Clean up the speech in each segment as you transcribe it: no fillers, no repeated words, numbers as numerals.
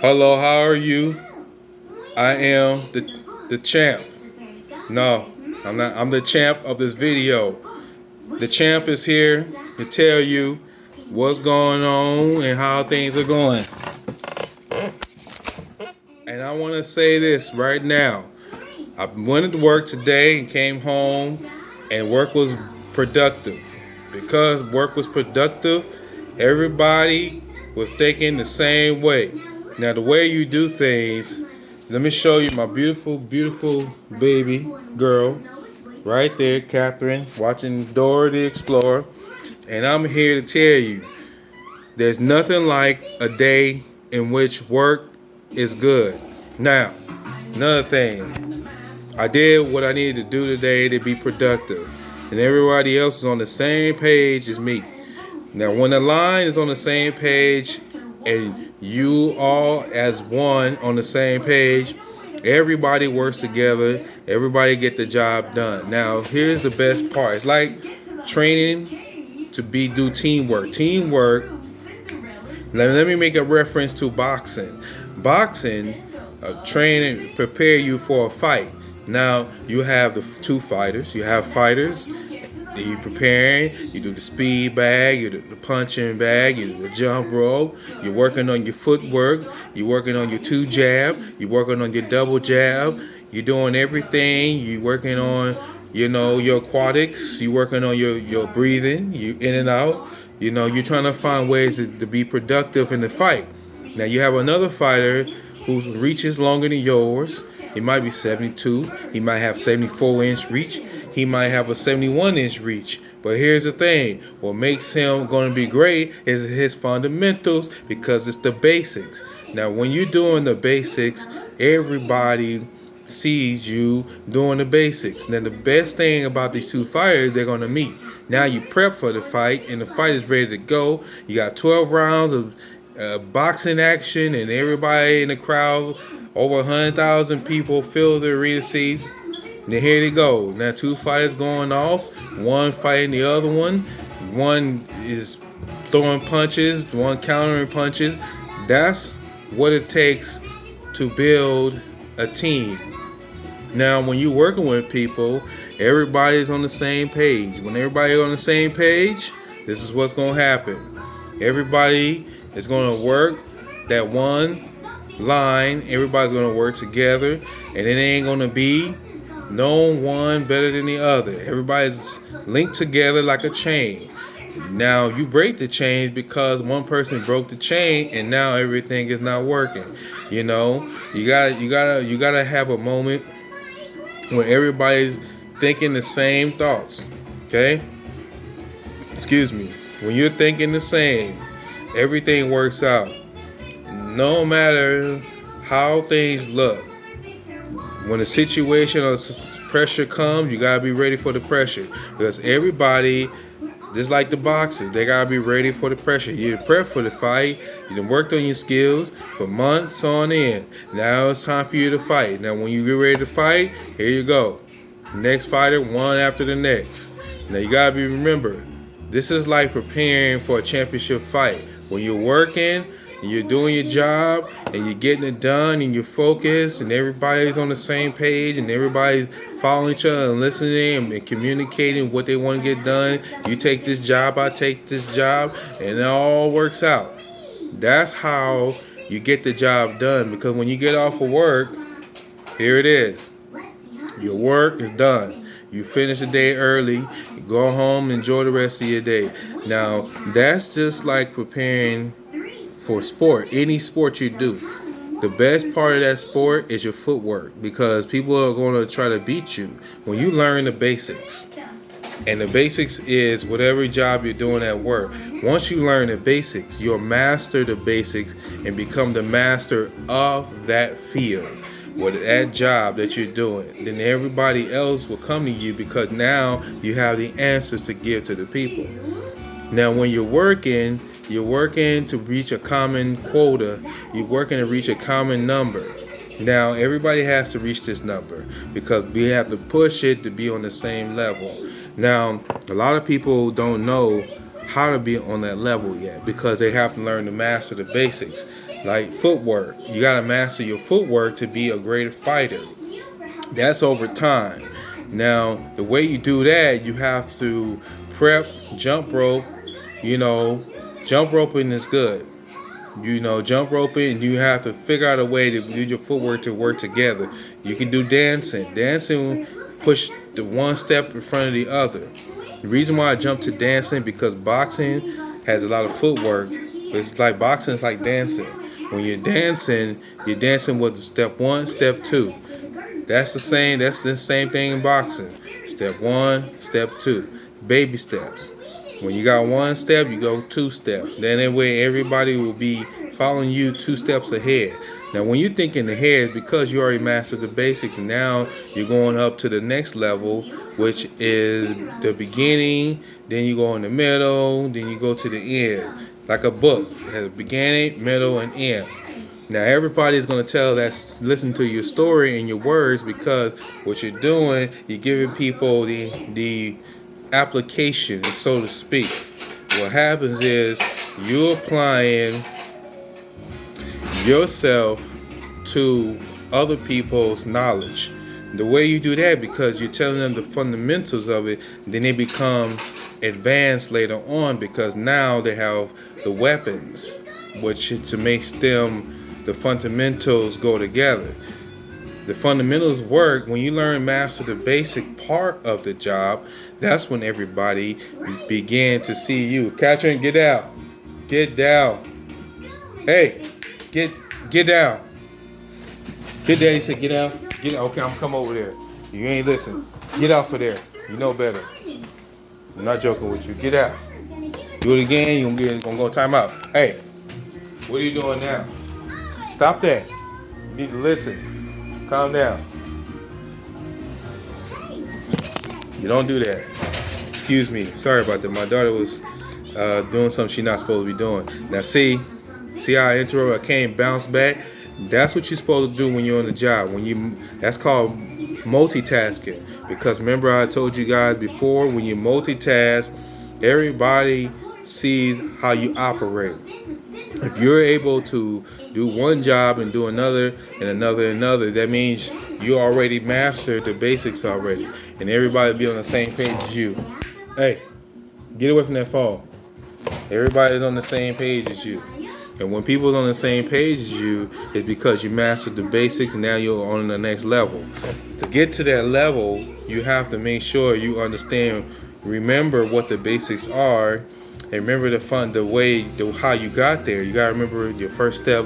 Hello, how are you? I am the champ. No, I'm not. I'm the champ of this video. The champ is here to tell you what's going on and how things are going. And I want to say this right now. I went to work today and came home, and work was productive. Because work was productive, everybody was thinking the same way. Now, the way you do things, let me show you my beautiful, beautiful baby girl right there, Catherine, watching Dora the Explorer. And I'm here to tell you there's nothing like a day in which work is good. Now, another thing, I did what I needed to do today to be productive, and everybody else is on the same page as me. Now, when the line is on the same page and you all as one on the same page, everybody works together, everybody get the job done. Now, here's the best part. It's like training to do teamwork. Teamwork, let me make a reference to boxing. Boxing, train and prepare you for a fight. Now you have the two fighters. You have fighters. You preparing. You do the speed bag. You do the punching bag. You do the jump rope. You're working on your footwork. You're working on your two jab. You're working on your double jab. You're doing everything. You're working on, your aquatics. You're working on your breathing. You in and out. You're trying to find ways to be productive in the fight. Now you have another fighter whose reach is longer than yours. He might be 72. He might have 74-inch reach. He might have a 71-inch reach. But here's the thing. What makes him going to be great is his fundamentals, because it's the basics. Now when you're doing the basics, everybody sees you doing the basics. Now the best thing about these two fighters, they're going to meet. Now you prep for the fight, and the fight is ready to go. You got 12 rounds of boxing action, and everybody in the crowd, over 100,000 people fill the arena seats. Now here they go. Now two fighters going off, one fighting the other one. One is throwing punches, one countering punches. That's what it takes to build a team. Now when you're working with people, everybody's on the same page. When everybody's on the same page, this is what's going to happen. Everybody is going to work that one line. Everybody's going to work together, and it ain't going to be no one better than the other. Everybody's linked together like a chain. Now you break the chains because one person broke the chain, and now everything is not working. You gotta have a moment when everybody's thinking the same thoughts. Okay? Excuse me. When you're thinking the same, everything works out. No matter how things look. When a situation or pressure comes, you gotta be ready for the pressure. Because everybody, just like the boxers, they gotta be ready for the pressure. You prep for the fight. You done worked on your skills for months on end. Now it's time for you to fight. Now when you get ready to fight, here you go. Next fighter, one after the next. Now you gotta remember, this is like preparing for a championship fight. When you're working, and you're doing your job, and you're getting it done, and you're focused, and everybody's on the same page, and everybody's following each other and listening and communicating what they want to get done. You take this job, I take this job, and it all works out. That's how you get the job done. Because when you get off of work, here it is. Your work is done. You finish the day early. You go home, enjoy the rest of your day. Now, that's just like preparing for sport. Any sport you do. The best part of that sport is your footwork, because people are going to try to beat you when you learn the basics. And the basics is whatever job you're doing at work. Once you learn the basics, you'll master the basics and become the master of that field, or that job that you're doing. Then everybody else will come to you, because now you have the answers to give to the people. Now when you're working to reach a common quota. You're working to reach a common number. Now everybody has to reach this number, because we have to push it to be on the same level. Now a lot of people don't know how to be on that level yet, because they have to learn to master the basics. Like footwork, you gotta master your footwork to be a greater fighter. That's over time. Now, the way you do that, you have to prep, jump rope. You know, jump roping is good. Jump roping, you have to figure out a way to do your footwork to work together. You can do dancing. Dancing, push the one step in front of the other. The reason why I jumped to dancing because boxing has a lot of footwork. It's like boxing is like dancing. When you're dancing with step one, step two. That's the same. That's the same thing in boxing. Step one, step two, baby steps. When you got one step, you go two steps. Then that way everybody will be following you two steps ahead. Now, when you're thinking ahead, because you already mastered the basics, now you're going up to the next level, which is the beginning. Then you go in the middle. Then you go to the end, like a book. It has a beginning, middle, and end. Now everybody's gonna listen to your story and your words because what you're doing, you're giving people the application, so to speak. What happens is you're applying yourself to other people's knowledge. The way you do that, because you're telling them the fundamentals of it, then they become advanced later on because now they have the weapons, which to make them the fundamentals go together. The fundamentals work when you master the basic part of the job. That's when everybody began to see you. Katrin, get out. Get down. Hey, get down. Get down. He said, get out. Get out. Okay, I'm come over there. You ain't listen. Get out for there. You know better. I'm not joking with you. Get out. Do it again. You're gonna go time out. Hey, what are you doing now? Stop that. You need to listen. Calm down. You don't do that. Excuse me. Sorry about that. My daughter was doing something she's not supposed to be doing. Now see how I interrupt? I can't bounce back. That's what you're supposed to do when you're on the job. That's called multitasking. Because remember I told you guys before, when you multitask, everybody sees how you operate. If you're able to do one job and do another and another, that means you already mastered the basics already. And everybody be on the same page as you. Hey, get away from that fall. Everybody's on the same page as you. And when people are on the same page as you, it's because you mastered the basics and now you're on the next level. To get to that level, you have to make sure you understand, remember what the basics are, and remember how you got there. You gotta remember your first step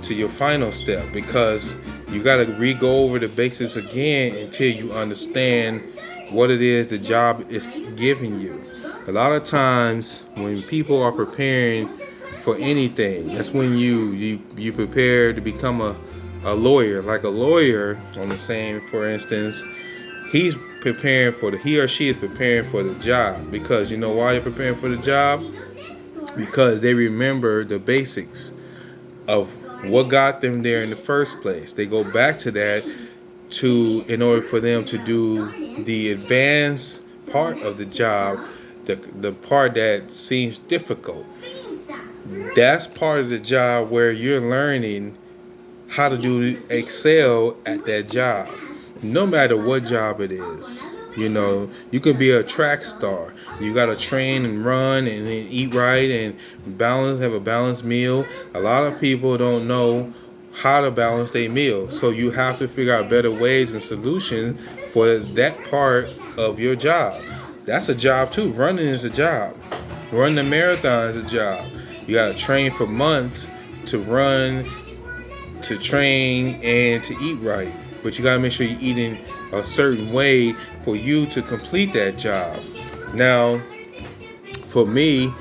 to your final step, because you gotta go over the basics again until you understand what it is the job is giving you. A lot of times when people are preparing for anything, that's when you prepare to become a lawyer. Like a lawyer, on the same, for instance, he or she is preparing for the job. Because you know why they're preparing for the job? Because they remember the basics of what got them there in the first place. They go back to that in order for them to do the advanced part of the job, the part that seems difficult. That's part of the job where you're learning how to excel at that job. No matter what job it is. You could be a track star. You got to train and run and eat right and have a balanced meal. A lot of people don't know how to balance their meal. So you have to figure out better ways and solutions for that part of your job. That's a job too. Running is a job. Running a marathon is a job. You got to train for months to run, to train, and to eat right. But you got to make sure you're eating a certain way for you to complete that job. Now, for me,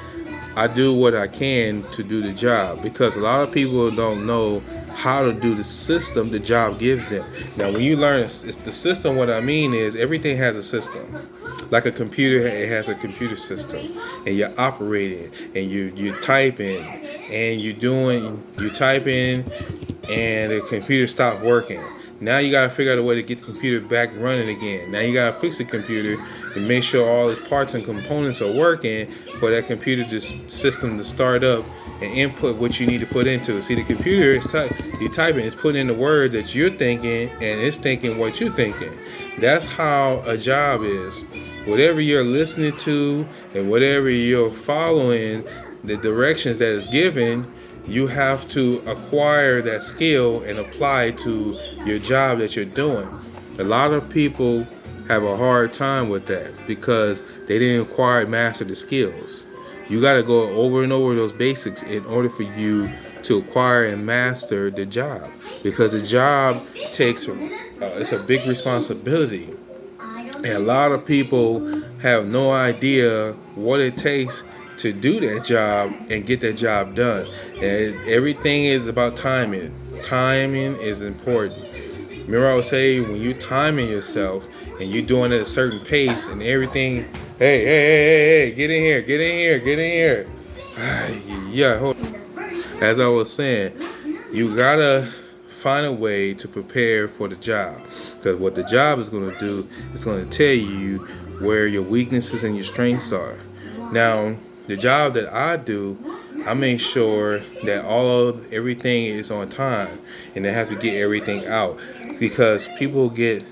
I do what I can to do the job, because a lot of people don't know how to do the system the job gives them. Now, when you learn it's the system, what I mean is everything has a system. Like a computer, it has a computer system, and you're operating, and you're typing, and you type in, and the computer stopped working. Now you gotta figure out a way to get the computer back running again. Now you gotta fix the computer and make sure all its parts and components are working for that computer system to start up and input what you need to put into it. See, the computer is you typing, it's putting in the words that you're thinking, and it's thinking what you're thinking. That's how a job is. Whatever you're listening to and whatever you're following, the directions that is given, you have to acquire that skill and apply it to your job that you're doing. A lot of people have a hard time with that because they didn't acquire and master the skills. You got to go over and over those basics in order for you to acquire and master the job, because the job takes it's a big responsibility, and a lot of people have no idea what it takes to do that job and get that job done. And everything is about timing. Timing is important. Remember, I would say when you're timing yourself and you're doing it at a certain pace and everything. Hey, get in here. Yeah, hold on. As I was saying, you gotta find a way to prepare for the job, because what the job is going to do is going to tell you where your weaknesses and your strengths are. Now, the job that I do, I make sure that everything is on time, and they have to get everything out, because people get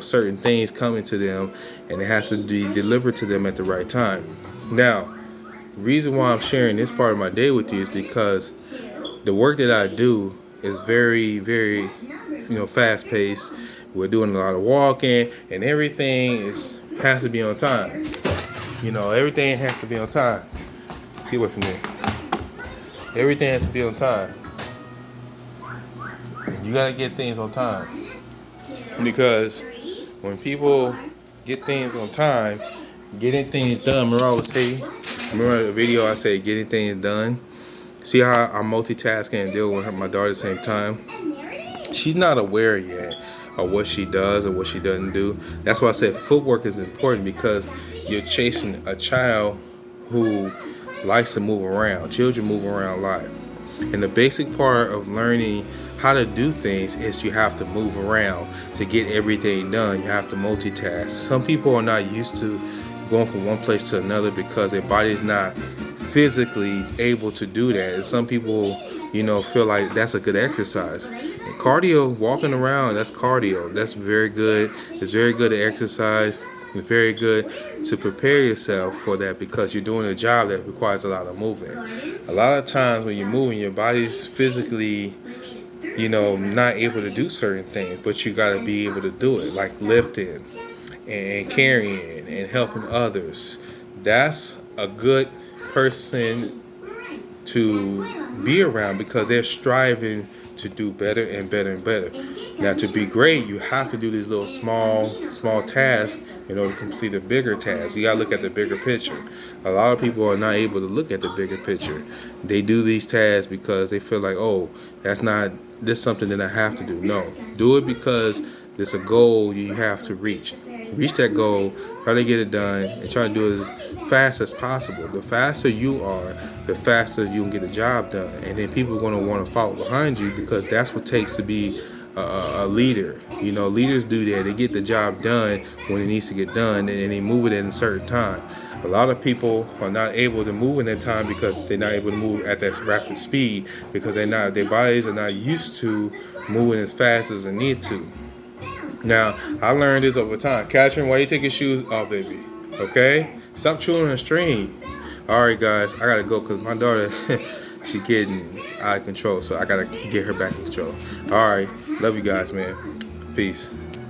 certain things coming to them, and it has to be delivered to them at the right time. Now, the reason why I'm sharing this part of my day with you is because the work that I do is very, very, fast paced. We're doing a lot of walking, and everything has to be on time. Everything has to be on time. See what from there. Everything has to be on time. You gotta get things on time, because when people get things on time, getting things done. Remember the video I said getting things done? See how I'm multitasking and dealing with my daughter at the same time? She's not aware yet of what she does or what she doesn't do. That's why I said footwork is important, because you're chasing a child who likes to move around. Children move around a lot. And the basic part of learning how to do things is you have to move around to get everything done. You have to multitask. Some people are not used to going from one place to another because their body's not physically able to do that. And some people, feel like that's a good exercise. And cardio, walking around, that's cardio. That's very good. It's very good to exercise. It's very good to prepare yourself for that, because you're doing a job that requires a lot of movement. A lot of times when you're moving, your body's physically not able to do certain things, but you got to be able to do it, like lifting and carrying and helping others. That's a good person to be around, because they're striving to do better and better and better. Now, to be great, you have to do these little small tasks in order to complete a bigger task. You got to look at the bigger picture. A lot of people are not able to look at the bigger picture. They do these tasks because they feel like, oh, this is something that I have to do. No, do it because there's a goal you have to reach. Reach that goal, try to get it done, and try to do it as fast as possible. The faster you are, the faster you can get the job done. And then people are going to want to follow behind you, because that's what it takes to be a leader. Leaders do that. They get the job done when it needs to get done, and they move it at a certain time. A lot of people are not able to move in that time because they're not able to move at that rapid speed, because their bodies are not used to moving as fast as they need to. Now, I learned this over time. Catherine, why you take your shoes off, baby? Okay? Stop chewing on the string. All right, guys, I got to go because my daughter, she's getting out of control, so I got to get her back in control. All right. Love you guys, man. Peace.